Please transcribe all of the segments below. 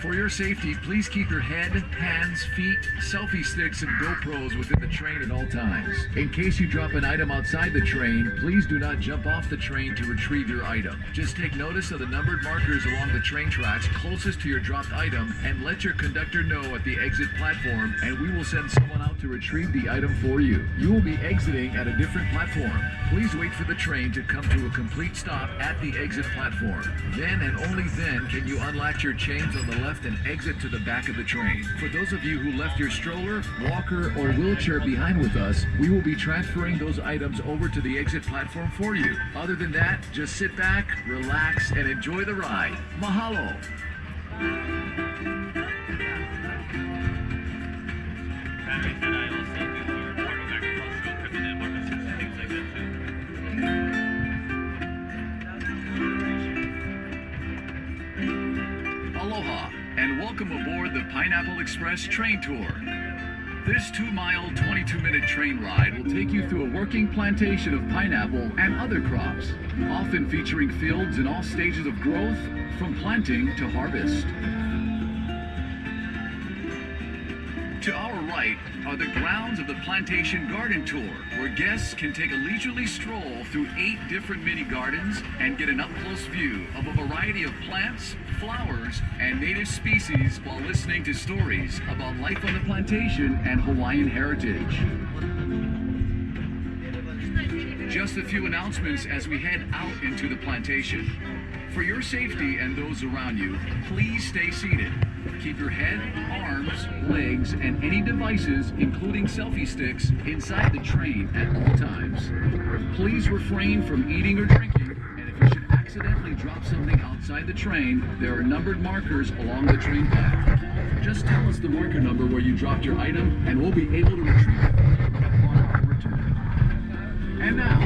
For your safety, please keep your head, hands, feet, selfie sticks, and GoPros within the train at all times. In case you drop an item outside the train, please do not jump off the train to retrieve your item. Just take notice of the numbered markers along the train tracks closest to your dropped item and let your conductor know at the exit platform, and we will send someone out to retrieve the item for you. You will be exiting at a different platform. Please wait for the train to come to a complete stop at the exit platform. Then and only then can you unlatch your chains on the left and exit to the back of the train. For those of you who left your stroller, walker, or wheelchair behind with us, we will be transferring those items over to the exit platform for you. Other than that, just sit back, relax, and enjoy the ride. Mahalo! Aloha, and welcome aboard the Pineapple Express train tour. This 2-mile, 22-minute train ride will take you through a working plantation of pineapple and other crops, often featuring fields in all stages of growth, from planting to harvest. To our right are the grounds of the Plantation Garden Tour, where guests can take a leisurely stroll through 8 different mini gardens and get an up-close view of a variety of plants, flowers, and native species while listening to stories about life on the plantation and Hawaiian heritage. Just a few announcements as we head out into the plantation. For your safety and those around you, please stay seated. Keep your head, arms, legs, and any devices, including selfie sticks, inside the train at all times. Please refrain from eating or drinking, and if you should accidentally drop something outside the train, there are numbered markers along the train path. Just tell us the marker number where you dropped your item, and we'll be able to retrieve it upon our return. And now,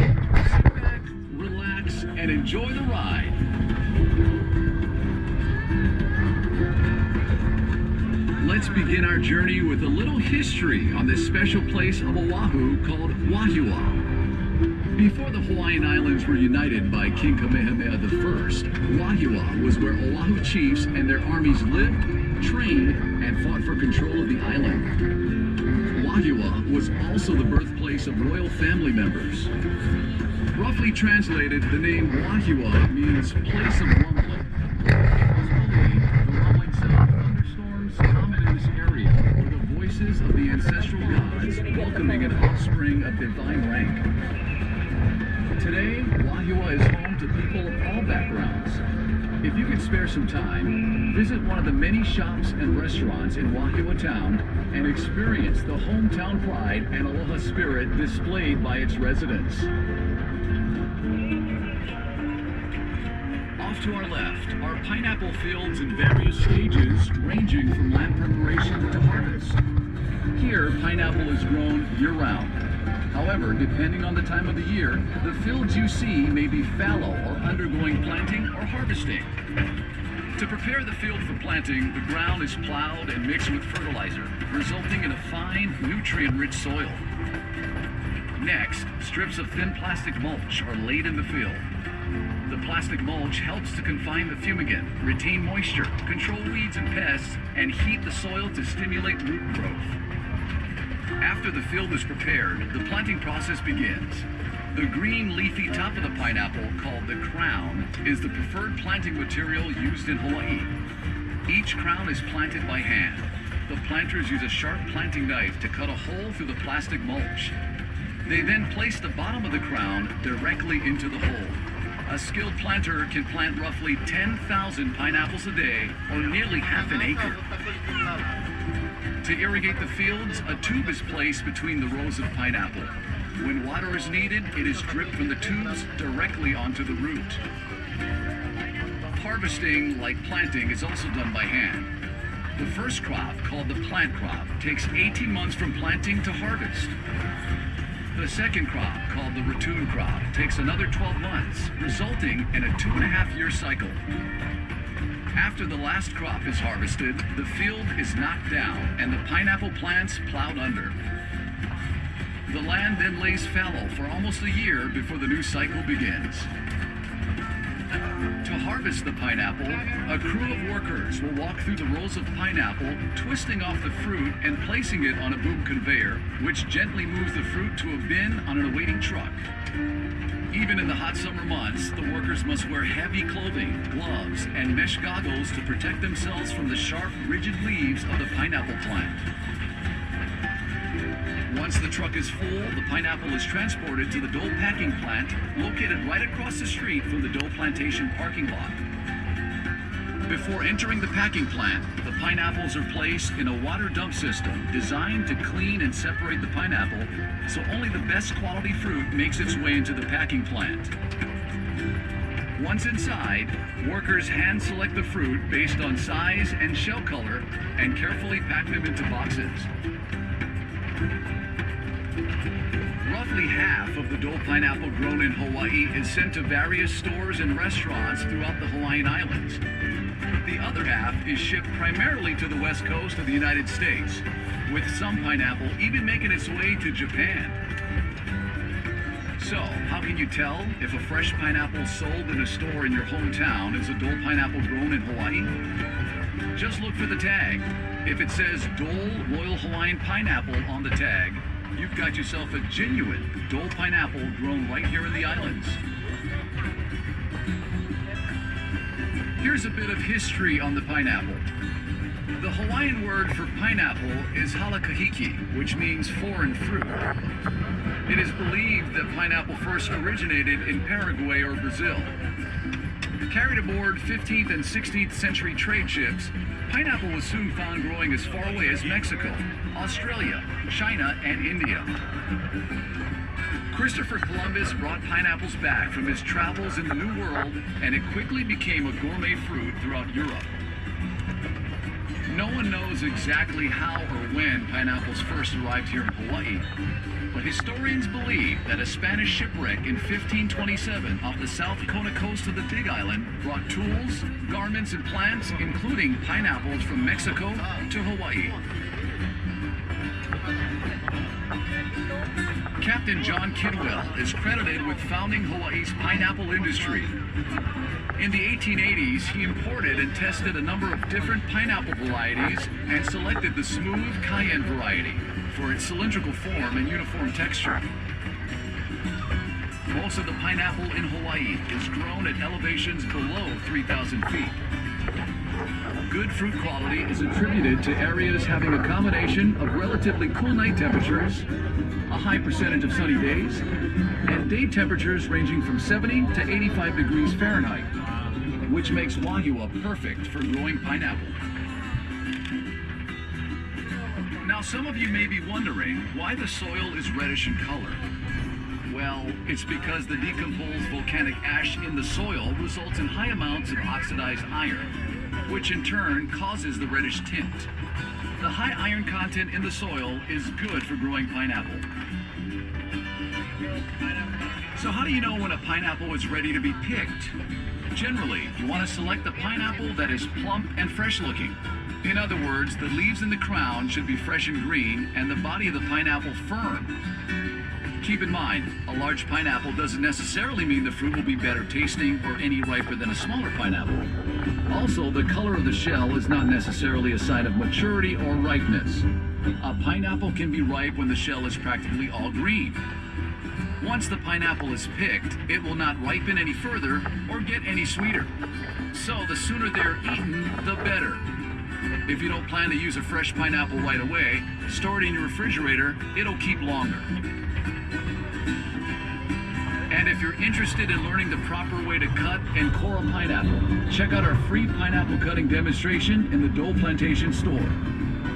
sit back, relax, and enjoy the ride. Let's begin our journey with a little history on this special place of Oahu called Wahiawa. Before the Hawaiian Islands were united by King Kamehameha I, Wahiawa was where Oahu chiefs and their armies lived, trained, and fought for control of the island. Wahiawa was also the birthplace of royal family members. Roughly translated, the name Wahiawa means place of rumbling. The rumbling sound of thunderstorms common in this area were the voices of the ancestral gods welcoming an offspring of divine rank. Today, Wahiawa is home to people of all backgrounds. If you could spare some time, visit one of the many shops and restaurants in Wahiawa town and experience the hometown pride and aloha spirit displayed by its residents. Off to our left are pineapple fields in various stages, ranging from land preparation to harvest. Here, pineapple is grown year-round. However, depending on the time of the year, the fields you see may be fallow or undergoing planting or harvesting. To prepare the field for planting, the ground is plowed and mixed with fertilizer, resulting in a fine, nutrient-rich soil. Next, strips of thin plastic mulch are laid in the field. The plastic mulch helps to confine the fumigant, retain moisture, control weeds and pests, and heat the soil to stimulate root growth. After the field is prepared, the planting process begins. The green leafy top of the pineapple, called the crown, is the preferred planting material used in Hawaii. Each crown is planted by hand. The planters use a sharp planting knife to cut a hole through the plastic mulch. They then place the bottom of the crown directly into the hole. A skilled planter can plant roughly 10,000 pineapples a day, or nearly half an acre. To irrigate the fields, a tube is placed between the rows of pineapple. When water is needed, it is dripped from the tubes directly onto the root. Harvesting, like planting, is also done by hand. The first crop, called the plant crop, takes 18 months from planting to harvest. The second crop, called the ratoon crop, takes another 12 months, resulting in a 2.5-year cycle. After the last crop is harvested, the field is knocked down and the pineapple plants plowed under. The land then lays fallow for almost a year before the new cycle begins. To harvest the pineapple, a crew of workers will walk through the rows of pineapple, twisting off the fruit and placing it on a boom conveyor, which gently moves the fruit to a bin on an awaiting truck. Even in the hot summer months, the workers must wear heavy clothing, gloves, and mesh goggles to protect themselves from the sharp, rigid leaves of the pineapple plant. Once the truck is full, the pineapple is transported to the Dole packing plant, located right across the street from the Dole Plantation parking lot. Before entering the packing plant, the pineapples are placed in a water dump system designed to clean and separate the pineapple, so only the best quality fruit makes its way into the packing plant. Once inside, workers hand select the fruit based on size and shell color and carefully pack them into boxes. Roughly half of the Dole pineapple grown in Hawaii is sent to various stores and restaurants throughout the Hawaiian Islands. The other half is shipped primarily to the west coast of the United States, with some pineapple even making its way to Japan. So, how can you tell if a fresh pineapple sold in a store in your hometown is a Dole pineapple grown in Hawaii? Just look for the tag. If it says Dole Royal Hawaiian Pineapple on the tag, you've got yourself a genuine Dole pineapple grown right here in the islands. Here's a bit of history on the pineapple. The Hawaiian word for pineapple is halakahiki, which means foreign fruit. It is believed that pineapple first originated in Paraguay or Brazil. Carried aboard 15th and 16th century trade ships, pineapple was soon found growing as far away as Mexico, Australia, China, and India. Christopher Columbus brought pineapples back from his travels in the New World, and it quickly became a gourmet fruit throughout Europe. No one knows exactly how or when pineapples first arrived here in Hawaii, but historians believe that a Spanish shipwreck in 1527 off the South Kona coast of the Big Island brought tools, garments, and plants, including pineapples, from Mexico to Hawaii. Captain John Kidwell is credited with founding Hawaii's pineapple industry. In the 1880s, he imported and tested a number of different pineapple varieties and selected the smooth cayenne variety for its cylindrical form and uniform texture. Most of the pineapple in Hawaii is grown at elevations below 3,000 feet. Good fruit quality is attributed to areas having a combination of relatively cool night temperatures, a high percentage of sunny days, and day temperatures ranging from 70 to 85 degrees Fahrenheit, which makes Oahu perfect for growing pineapple. Now, some of you may be wondering why the soil is reddish in color. Well, it's because the decomposed volcanic ash in the soil results in high amounts of oxidized iron, which in turn causes the reddish tint. The high iron content in the soil is good for growing pineapple. So how do you know when a pineapple is ready to be picked? Generally, you want to select the pineapple that is plump and fresh looking. In other words, the leaves in the crown should be fresh and green, and the body of the pineapple firm. Keep in mind, a large pineapple doesn't necessarily mean the fruit will be better tasting or any riper than a smaller pineapple. Also, the color of the shell is not necessarily a sign of maturity or ripeness. A pineapple can be ripe when the shell is practically all green. Once the pineapple is picked, it will not ripen any further or get any sweeter. So the sooner they're eaten, the better. If you don't plan to use a fresh pineapple right away, store it in your refrigerator, it'll keep longer. And if you're interested in learning the proper way to cut and core a pineapple, check out our free pineapple cutting demonstration in the Dole Plantation store.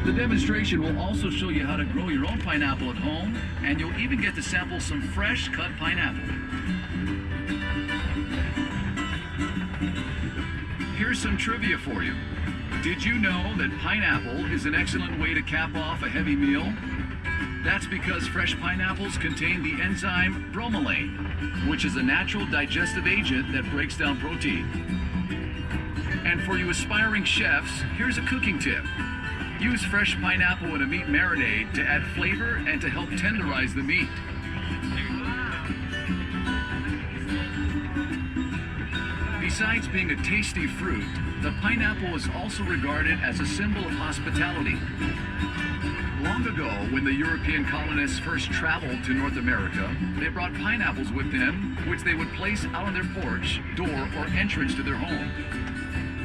The demonstration will also show you how to grow your own pineapple at home, and you'll even get to sample some fresh cut pineapple. Here's some trivia for you. Did you know that pineapple is an excellent way to cap off a heavy meal? That's because fresh pineapples contain the enzyme bromelain, which is a natural digestive agent that breaks down protein. And for you aspiring chefs, here's a cooking tip. Use fresh pineapple in a meat marinade to add flavor and to help tenderize the meat. Besides being a tasty fruit, the pineapple is also regarded as a symbol of hospitality. Long ago, when the European colonists first traveled to North America, they brought pineapples with them, which they would place out on their porch, door, or entrance to their home.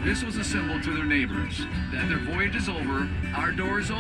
This was a symbol to their neighbors that their voyage is over, our door is open.